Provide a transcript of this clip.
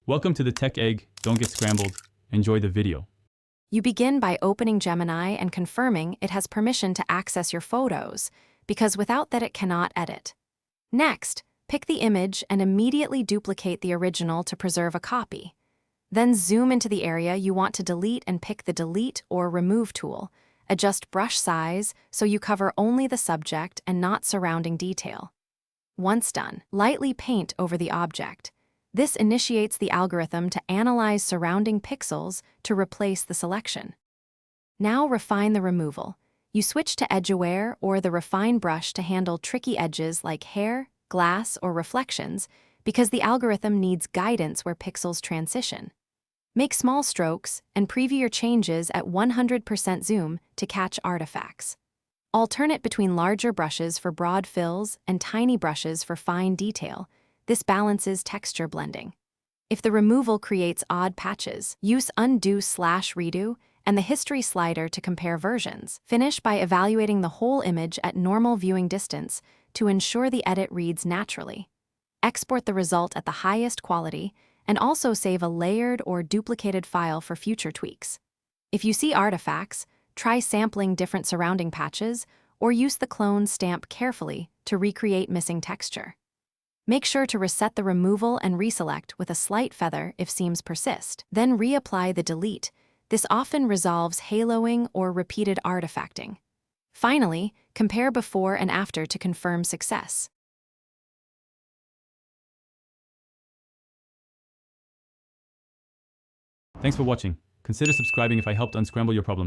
Welcome to the Tech Egg. Don't get scrambled. Enjoy the video. You begin by opening Gemini and confirming it has permission to access your photos, because without that it cannot edit. Next, pick the image and immediately duplicate the original to preserve a copy. Then zoom into the area you want to delete and pick the Delete or Remove tool. Adjust brush size so you cover only the subject and not surrounding detail. Once done, lightly paint over the object. This initiates the algorithm to analyze surrounding pixels to replace the selection. Now refine the removal. You switch to Edge Aware or the Refine brush to handle tricky edges like hair, glass, or reflections, because the algorithm needs guidance where pixels transition. Make small strokes and preview your changes at 100% zoom to catch artifacts. Alternate between larger brushes for broad fills and tiny brushes for fine detail. This balances texture blending. If the removal creates odd patches, use Undo/Redo and the History slider to compare versions. Finish by evaluating the whole image at normal viewing distance to ensure the edit reads naturally. Export the result at the highest quality and also save a layered or duplicated file for future tweaks. If you see artifacts, try sampling different surrounding patches or use the clone stamp carefully to recreate missing texture. Make sure to reset the removal and reselect with a slight feather if seams persist. Then reapply the delete. This often resolves haloing or repeated artifacting. Finally, compare before and after to confirm success. Thanks for watching. Consider subscribing if I helped unscramble your problems.